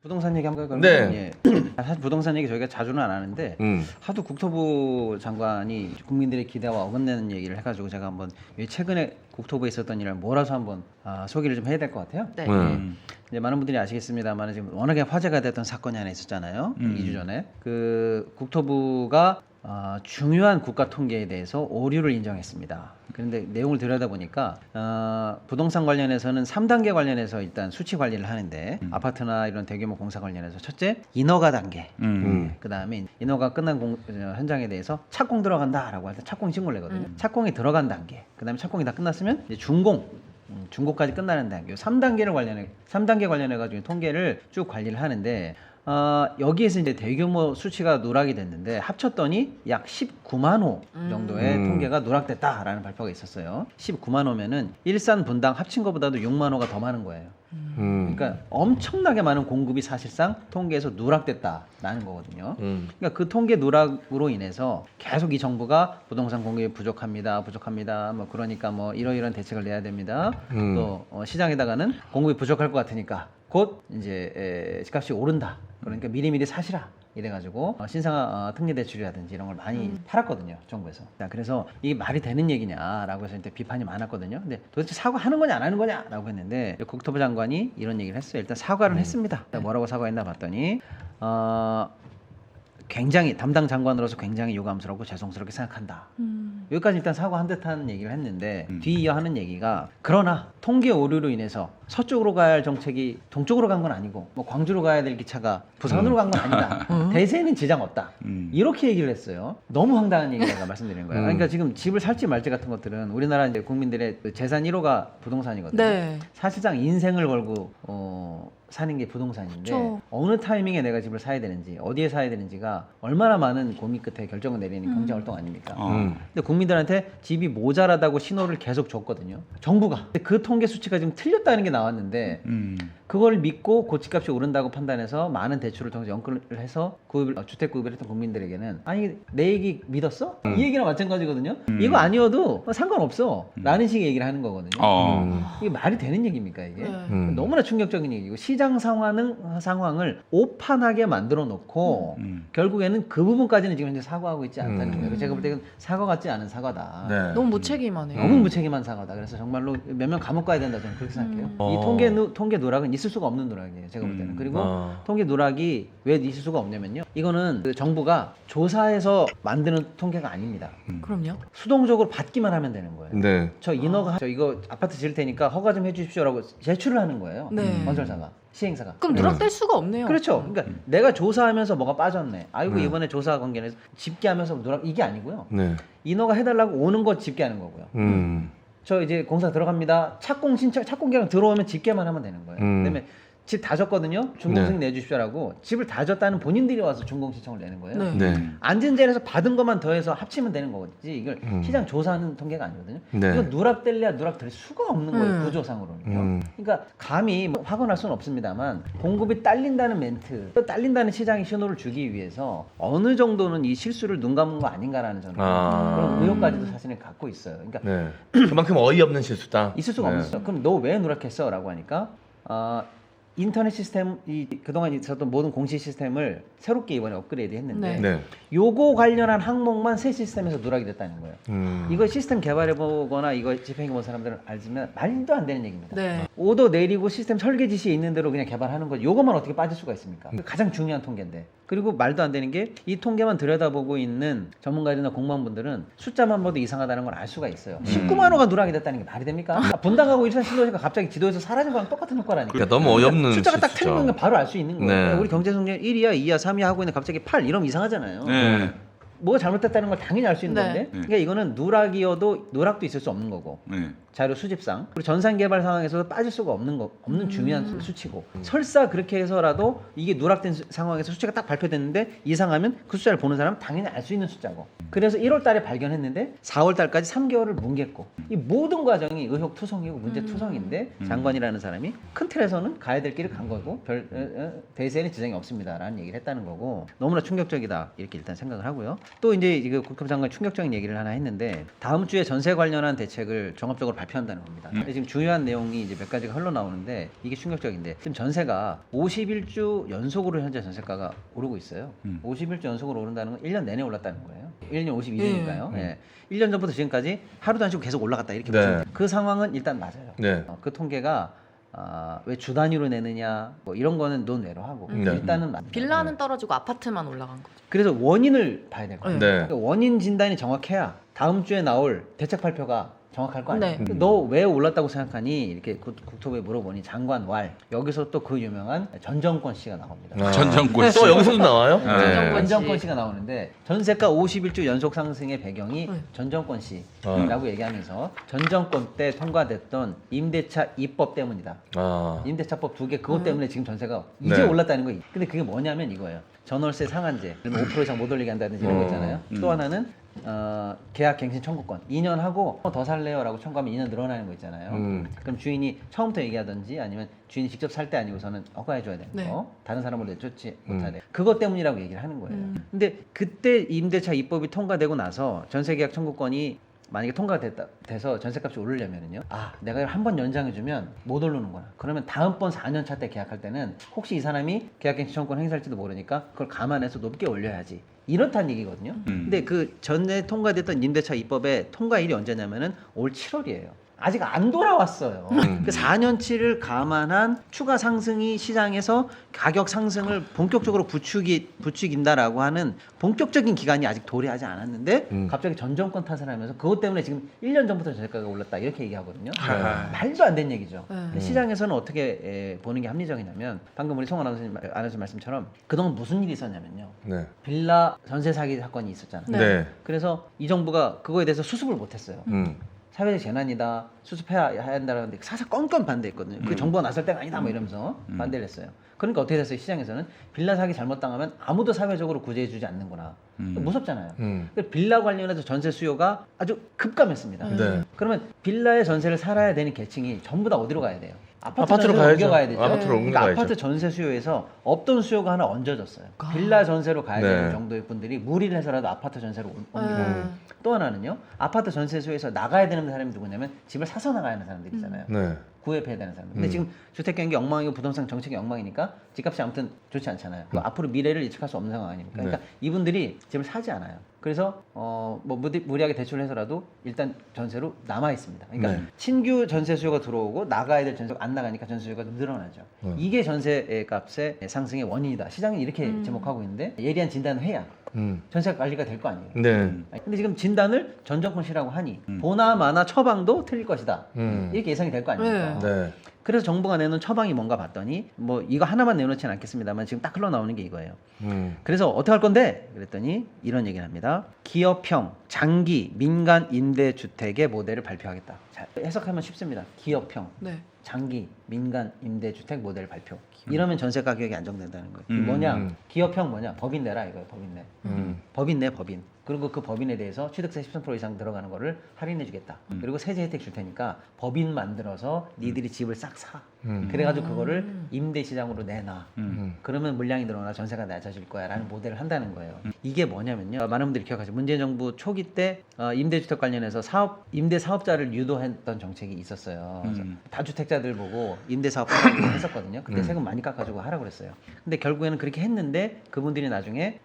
부동산 얘기 한번 해볼까요? 네. 예. 사실 부동산 얘기 저희가 자주는 안 하는데 하도 국토부 장관이 국민들의 기대와 어긋내는 얘기를 해가지고 제가 한번 최근에 국토부에 있었던 일을 몰아서 한번 소개를 좀 해야 될 것 같아요. 네. 이제 많은 분들이 아시겠습니다만 지금 워낙에 화제가 됐던 사건이 하나 있었잖아요. 2주 전에 그 국토부가 중요한 국가 통계에 대해서 오류를 인정했습니다. 그런데 내용을 들여다보니까 부동산 관련해서는 3단계 관련해서 일단 수치 관리를 하는데 아파트나 이런 대규모 공사 관련해서 첫째 인허가 단계, 그 다음에 인허가 끝난 현장에 대해서 착공 들어간다라고 할 때 착공 신고를 내거든요. 착공이 들어간 단계, 그 다음에 착공이 다 끝났으면 이제 준공까지 끝나는 단계, 3단계 관련해 가지고 통계를 쭉 관리를 하는데 여기에서 이제 대규모 수치가 누락이 됐는데 합쳤더니 약 19만 호 정도의 통계가 누락됐다라는 발표가 있었어요. 19만 호면은 일산 분당 합친 것보다도 6만 호가 더 많은 거예요. 그러니까 엄청나게 많은 공급이 사실상 통계에서 누락됐다라는 거거든요. 그러니까 그 통계 누락으로 인해서 계속 이 정부가 부동산 공급이 부족합니다. 뭐 그러니까 뭐 이러이러한 대책을 내야 됩니다. 또 시장에다가는 공급이 부족할 것 같으니까 곧 이제 집값이 오른다. 그러니까 미리미리 사시라. 이래가지고 신상화 특례 대출이라든지 이런 걸 많이 팔았거든요, 정부에서. 자, 그래서 이게 말이 되는 얘기냐라고 해서 이제 비판이 많았거든요. 근데 도대체 사과하는 거냐 안 하는 거냐라고 했는데 국토부 장관이 이런 얘기를 했어요. 일단 사과를 했습니다. 뭐라고 사과했나 봤더니 굉장히 담당 장관으로서 굉장히 유감스럽고 죄송스럽게 생각한다. 여기까지 일단 사과한 듯한 얘기를 했는데 뒤이어 하는 얘기가 그러나 통계 오류로 인해서 서쪽으로 가야 할 정책이 동쪽으로 간 건 아니고 뭐 광주로 가야 될 기차가 부산으로 간 건 아니다. 대세에는 지장 없다. 이렇게 얘기를 했어요. 너무 황당한 얘기를 제가 말씀드리는 거예요. 그러니까 지금 집을 살지 말지 같은 것들은 우리나라 이제 국민들의 재산 1호가 부동산이거든요. 네. 사실상 인생을 걸고 사는 게 부동산인데 그쵸. 어느 타이밍에 내가 집을 사야 되는지 어디에 사야 되는지가 얼마나 많은 고민 끝에 결정을 내리는 경제활동 아닙니까? 근데 국민들한테 집이 모자라다고 신호를 계속 줬거든요. 정부가. 근데 그 통계 수치가 지금 틀렸다는 게 나왔는데 그걸 믿고 그 집값이 오른다고 판단해서 많은 대출을 통해서 연끌을 해서 주택 구입을 했던 국민들에게는 아니 내 얘기 믿었어? 이 얘기랑 마찬가지거든요. 이거 아니어도 상관없어 라는 식의 얘기를 하는 거거든요. 이게 말이 되는 얘기입니까 이게? 너무나 충격적인 얘기고 시장 상황을 오판하게 만들어 놓고 결국에는 그 부분까지는 지금 현재 사과하고 있지 않다는 거예요. 제가 볼 때는 사과 같지 않은 사과다. 네. 너무 무책임하네요. 너무 무책임한 사과다. 그래서 정말로 몇 명 감옥 가야 된다 저는 그렇게 생각해요. 이 통계 누락은 있을 수가 없는 누락이에요. 제가 볼 때는. 그리고 통계 누락이 왜 있을 수가 없냐면요. 이거는 그 정부가 조사해서 만드는 통계가 아닙니다. 그럼요. 수동적으로 받기만 하면 되는 거예요. 네. 저 이거 아파트 지을 테니까 허가 좀 해주십시오라고 제출을 하는 거예요. 네. 건설사가. 시행사가. 그럼 누락될 수가 없네요. 그렇죠. 그러니까 내가 조사하면서 뭐가 빠졌네. 아이고 이번에 조사 관계에서 집계하면서 누락 이게 아니고요. 네. 인허가 해달라고 오는 거 집계하는 거고요. 저 이제 공사 들어갑니다. 착공 계약 들어오면 집계만 하면 되는 거예요. 그다음에 집 다 졌거든요. 준공승 내주십시오라고 집을 다 졌다는 본인들이 와서 준공 신청을 내는 거예요. 네. 네. 앉은 자리에서 받은 것만 더해서 합치면 되는 거지. 이걸 시장 조사하는 통계가 아니거든요. 네. 이건 누락될래야 누락될 수가 없는 거예요. 구조상으로는요. 그러니까 감히 뭐 확언할 수는 없습니다만 공급이 딸린다는 멘트, 딸린다는 시장의 신호를 주기 위해서 어느 정도는 이 실수를 눈 감은 거 아닌가라는 저는 그런 의혹까지도 사실은 갖고 있어요. 그러니까 네. 그만큼 어이없는 실수다. 있을 수가 없었어. 그럼 너 왜 누락했어? 라고 하니까 인터넷 시스템 그동안 있었던 모든 공시 시스템을 새롭게 이번에 업그레이드 했는데 네. 네. 요거 관련한 항목만 새 시스템에서 누락이 됐다는 거예요. 이거 시스템 개발해보거나 이거 집행해본 사람들은 알지만 말도 안 되는 얘기입니다. 네. 오더 내리고 시스템 설계 지시에 있는 대로 그냥 개발하는 거 요것만 어떻게 빠질 수가 있습니까? 가장 중요한 통계인데. 그리고 말도 안 되는 게 이 통계만 들여다보고 있는 전문가들이나 공무원분들은 숫자만 봐도 이상하다는 걸 알 수가 있어요. 19만 호가 누락이 됐다는 게 말이 됩니까? 분당하고 일산 신도시가 갑자기 지도에서 사라진 거랑 똑같은 효과라니까. 그러니까 너무 어이없는 숫자가 딱 실수죠. 틀리면 바로 알 수 있는 거예요. 네. 우리 경제성장 1위야, 2위야, 3위야 하고 있는 갑자기 8 이러면 이상하잖아요. 네. 뭐가 잘못됐다는 걸 당연히 알 수 있는 네. 건데 그러니까 이거는 누락도 있을 수 없는 거고 네. 자료 수집상 그리고 전산 개발 상황에서도 빠질 수가 없는 중요한 수치고 설사 그렇게 해서라도 이게 누락된 상황에서 수치가 딱 발표됐는데 이상하면 그 숫자를 보는 사람은 당연히 알 수 있는 숫자고 그래서 1월 달에 발견했는데 4월 달까지 3개월을 뭉갰고 이 모든 과정이 의혹 투성이고 문제 투성인데 장관이라는 사람이 큰 틀에서는 가야 될 길을 간 거고 대세에는 지장이 없습니다라는 얘기를 했다는 거고 너무나 충격적이다 이렇게 일단 생각을 하고요. 또 이제 국토부 장관 충격적인 얘기를 하나 했는데 다음 주에 전세 관련한 대책을 종합적으로 발표한다는 겁니다. 지금 중요한 내용이 이제 몇 가지가 흘러나오는데 이게 충격적인데 지금 전세가 51주 연속으로 현재 전세가가 오르고 있어요. 51주 연속으로 오른다는 건 1년 내내 올랐다는 거예요. 1년 52주니까요. 예. 1년 전부터 지금까지 하루도 안 쉬고 계속 올라갔다 이렇게 네. 보시면 돼요. 그 상황은 일단 맞아요. 네. 그 통계가 왜 주 단위로 내느냐 뭐 이런 거는 논외로 하고 네. 일단은 맞다. 빌라는 떨어지고 아파트만 올라간 거죠. 그래서 원인을 봐야 될 거예요. 네. 그러니까 원인 진단이 정확해야 다음 주에 나올 대책 발표가 정확할 거 아니에요. 네. 너 왜 올랐다고 생각하니? 이렇게 국토부에 물어보니 장관 왈 여기서 또 그 유명한 전정권 씨가 나옵니다. 아. 전정권 씨. 또 여기서도 나와요? 네. 전정권 씨가 나오는데 전세가 51주 연속 상승의 배경이 네. 전정권 씨라고 얘기하면서 전정권 때 통과됐던 임대차 입법 때문이다. 아. 임대차법 2개 그것 때문에 지금 전세가 이제 네. 올랐다는 거예요. 근데 그게 뭐냐면 이거예요. 전월세 상한제, 그러면 5% 이상 못 올리게 한다든지 이런 거 있잖아요. 또 하나는 계약 갱신 청구권 2년 하고 더 살래요라고 청구하면 2년 늘어나는 거 있잖아요. 그럼 주인이 처음부터 얘기하든지 아니면 주인이 직접 살 때 아니고서는 허가해줘야 되는 네. 거, 다른 사람으로 내쫓지 못하게 그것 때문이라고 얘기를 하는 거예요. 근데 그때 임대차 입법이 통과되고 나서 전세계약 청구권이 만약에 통과돼서 전세값이 오르려면은요. 아, 내가 한 번 연장해주면 못 오르는구나. 그러면 다음번 4년 차 때 계약할 때는 혹시 이 사람이 계약갱신 청구권 행사할지도 모르니까 그걸 감안해서 높게 올려야지. 이렇다는 얘기거든요. 근데 그 전에 통과됐던 임대차 입법의 통과일이 언제냐면은 올 7월이에요. 아직 안 돌아왔어요. 그 4년치를 감안한 추가 상승이 시장에서 가격 상승을 본격적으로 부추긴다라고 하는 본격적인 기간이 아직 도래하지 않았는데 갑자기 전 정권 탓을 하면서 그것 때문에 지금 1년 전부터 전세가가 올랐다 이렇게 얘기하거든요. 말도 안 되는 얘기죠. 근데 시장에서는 어떻게 보는 게 합리적이냐면 방금 우리 송 아나운서 말씀처럼 그동안 무슨 일이 있었냐면요. 네. 빌라 전세 사기 사건이 있었잖아요. 네. 그래서 이 정부가 그거에 대해서 수습을 못했어요. 사회적 재난이다, 수습해야 한다는데 사사건건 반대했거든요. 그 정부가 나설 때가 아니다, 뭐 이러면서 반대를 했어요. 그러니까 어떻게 됐어요? 시장에서는 빌라 사기 잘못당하면 아무도 사회적으로 구제해주지 않는구나. 무섭잖아요. 그래서 빌라 관련해서 전세 수요가 아주 급감했습니다. 네. 그러면 빌라의 전세를 살아야 되는 계층이 전부 다 어디로 가야 돼요? 아파트로 전세로 가야죠. 옮겨가야 되죠. 아파트로 그러니까 옮겨가야죠. 아파트 전세 수요에서 없던 수요가 하나 얹어졌어요. 빌라 전세로 가야 네. 되는 정도의 분들이 무리를 해서라도 아파트 전세로 옮기고 또 하나는요. 아파트 전세 수요에서 나가야 되는 사람이 누구냐면 집을 사서 나가야 하는 사람들이 있잖아요. 네. 구입해야 되는 사람들. 근데 지금 주택 경기 엉망이고 부동산 정책이 엉망이니까 집값이 아무튼 좋지 않잖아요. 그 앞으로 미래를 예측할 수 없는 상황 아닙니까? 그러니까 이분들이 집을 사지 않아요. 그래서 뭐 무리하게 대출을 해서라도 일단 전세로 남아 있습니다. 그러니까 네. 신규 전세 수요가 들어오고 나가야 될 전세가 안 나가니까 전세 수요가 늘어나죠. 이게 전세 값의 상승의 원인이다. 시장은 이렇게 지목하고 있는데 예리한 진단을 해야 전세 관리가 될 거 아니에요. 네. 근데 지금 진단을 전정권 씨라고 하니 보나 마나 처방도 틀릴 것이다. 이렇게 예상이 될 거 아닙니까? 네. 그래서 정부가 내놓은 처방이 뭔가 봤더니 뭐 이거 하나만 내놓지는 않겠습니다만 지금 딱 흘러나오는 게 이거예요. 그래서 어떻게 할 건데? 그랬더니 이런 얘기를 합니다. 기업형 장기 민간 임대주택의 모델을 발표하겠다. 자, 해석하면 쉽습니다. 기업형 네. 장기 민간 임대주택 모델 발표. 이러면 전세 가격이 안정된다는 거예요. 이게 뭐냐? 기업형 뭐냐? 법인 내라 이거예요. 법인 내. 법인 내 법인. 그리고 그 법인에 대해서 취득세 13% 이상 들어가는 거를 할인해 주겠다. 그리고 세제 혜택 줄 테니까 법인 만들어서 니들이 집을 싹 사. 그래가지고 그거를 임대 시장으로 내놔. 그러면 물량이 늘어나 전세가 낮아질 거야 라는 모델을 한다는 거예요. 이게 뭐냐면요. 많은 분들이 기억하시죠. 문재인 정부 초기 때 임대주택 관련해서 임대 사업자를 유도했던 정책이 있었어요. 그래서 다주택자들 보고 임대 사업 하라고 했었거든요. 그때 세금 많이 깎아주고 하라고 그랬어요. 근데 결국에는 그렇게 했는데 그분들이 나중에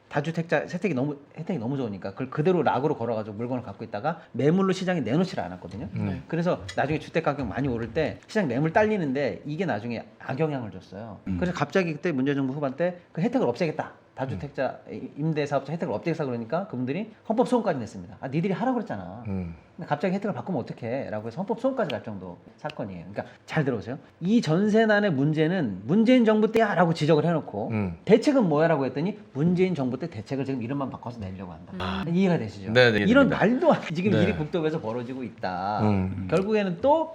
다주택자 혜택이 너무 좋으니까 그걸 그대로 락으로 걸어가지고 물건을 갖고 있다가 매물로 시장에 내놓지를 않았거든요. 그래서 나중에 주택 가격 많이 오를 때 시장 매물 딸리는데 이게 나중에 악영향을 줬어요. 그래서 갑자기 그때 문재인 정부 후반 때 그 혜택을 없애겠다. 다주택자 임대사업자 혜택을 없애겠다 그러니까 그분들이 헌법 소원까지 냈습니다. 아, 니들이 하라고 그랬잖아. 근데 갑자기 혜택을 바꾸면 어떡해? 라고 해서 헌법 소원까지 갈 정도 사건이에요. 그러니까 잘 들어보세요. 이 전세난의 문제는 문재인 정부 때야 라고 지적을 해놓고 대책은 뭐야 라고 했더니 문재인 정부 때 대책을 지금 이름만 바꿔서 내려고 한다. 이해가 되시죠? 네, 네, 이런 됩니다. 말도 안 지금 네. 일이 국토부에서 벌어지고 있다. 결국에는 또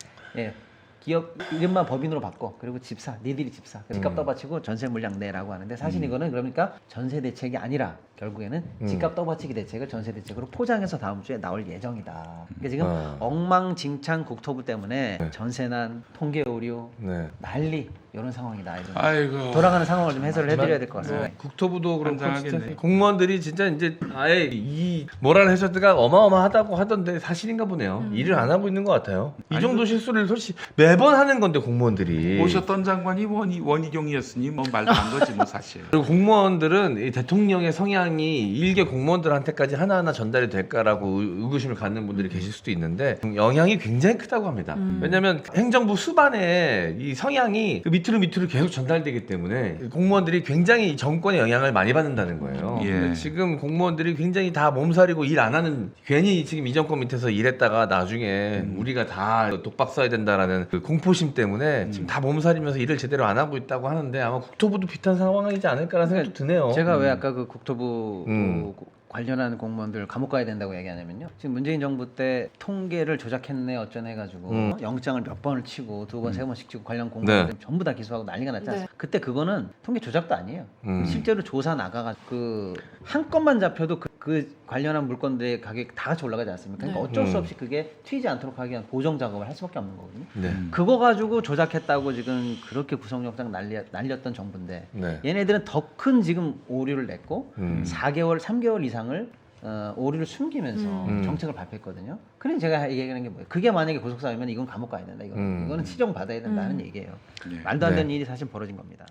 기업 이름만 법인으로 바꿔. 그리고 집사, 니들이 집사. 집값 떠받치고 전세 물량 내라고 하는데 사실 이거는 그러니까 전세 대책이 아니라 결국에는 집값 떠받치기 대책을 전세 대책으로 포장해서 다음 주에 나올 예정이다. 그러니까 지금 엉망진창 국토부 때문에 전세난, 통계 오류, 네. 난리 이런 상황이다. 이런 아이고. 돌아가는 상황을 좀 해설을 해드려야 될 것 같습니다. 국토부도 그렇고 환장하겠네. 진짜 공무원들이 진짜 이제 아예 이 모랄 해저드가 어마어마하다고 하던데 사실인가 보네요. 일을 안 하고 있는 것 같아요. 이 정도 실수를 솔직히 매번 하는 건데 공무원들이. 모셨던 장관이 원희룡이었으니 뭐 말도 안 거지 뭐 사실. 그리고 공무원들은 이 대통령의 성향이 일개 공무원들한테까지 하나하나 전달이 될까라고 의구심을 갖는 분들이 계실 수도 있는데 영향이 굉장히 크다고 합니다. 왜냐하면 행정부 수반에 이 성향이 그 밑으로 계속 전달되기 때문에 공무원들이 굉장히 이 정권의 영향을 많이 받는다는 거예요. 예. 근데 지금 공무원들이 굉장히 다 몸살이고 일 안 하는 괜히 지금 이 정권 밑에서 일했다가 나중에 우리가 다 독박 써야 된다라는 그 공포심 때문에 지금 다 몸살이면서 일을 제대로 안 하고 있다고 하는데 아마 국토부도 비슷한 상황이지 않을까라는 생각이 드네요. 제가 왜 아까 그 국토부 음. 관련한 공무원들 감옥 가야 된다고 얘기하냐면요. 지금 문재인 정부 때 통계를 조작했네 어쩌네 해가지고 영장을 몇 번을 치고 두 번, 세 번씩 치고 관련 공무원들 전부 다 기소하고 난리가 났지 않습니까? 그때 그거는 통계 조작도 아니에요. 실제로 조사 나가가지고 그 한 건만 잡혀도 그 관련한 물건들의 가격이 다 같이 올라가지 않습니까? 그러니까 어쩔 수 없이 그게 튀지 않도록 하기 위한 보정 작업을 할 수밖에 없는 거거든요. 네. 그거 가지고 조작했다고 지금 그렇게 구속영장 날렸던 정부인데 네. 얘네들은 더 큰 지금 오류를 냈고 3개월 이상을 오류를 숨기면서 정책을 발표했거든요. 그래 제가 얘기하는 게 뭐예요? 그게 만약에 구속사유면 이건 감옥 가야 된다. 이거는 치정 받아야 된다는 얘기예요. 예. 말도 안 되는 네. 일이 사실 벌어진 겁니다.